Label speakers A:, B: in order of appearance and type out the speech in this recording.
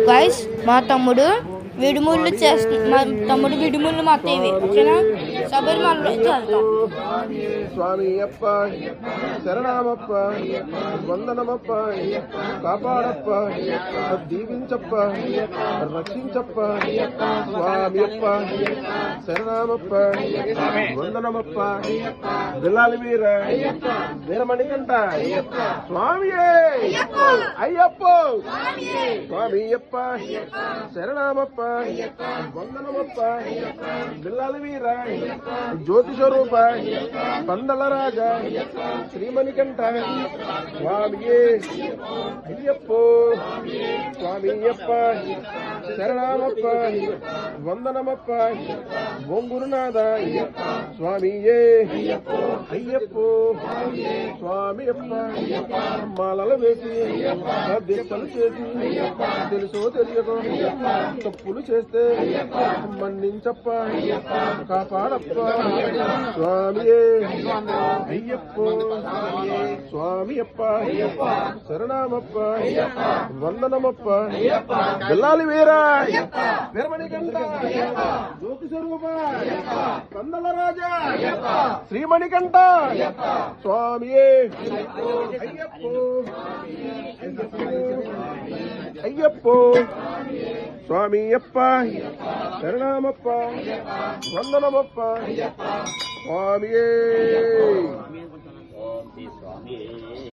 A: Guys మా తమ్ముడు విడుముళ్ళు మా తమ్ముడు విడుముళ్ళు మా అత్తయ్యవి ఓకేనా శబరిమలలో వెళ్తాం.
B: స్వామి అప్ప శరణమప్ప వందనమప్ప కాపాడప్ప దీవించప్ప రక్షించప్ప స్వామి అప్ప శరణమప్ప వందనమప్ప బిల్లాలి వీర వీరమణికంట స్వామి అయ్యప్ప స్వామి అప్ప శరణమప్ప వందనమప్ప బిల్లాలి వీర జ్యోతి స్వరూప పందల రాజా శ్రీమణికంఠ స్వామియే అయ్యప్పో స్వామియప్ప శరణమప్ప వందనమప్ప ఓం గురునాథ స్వామియే అయ్యప్పో స్వామియప్ప మాలలు వేసి దీక్షలు చేసి తెలుసో తెలియకో తప్పులు చేస్తే మన్నించప్ప కాపాడప్ప స్వామియే అయ్యప్పో స్వామియప్ప శరణమప్ప వందనమప్ప బిల్లాలి వీర వీరమణికంఠ జ్యోతి స్వరూప కందల రాజా శ్రీమణికంఠ స్వామియే అయ్యప్పో అయ్యప్పో స్వామియప్ప శరణమప్ప వందనమప్ప స్వామియే.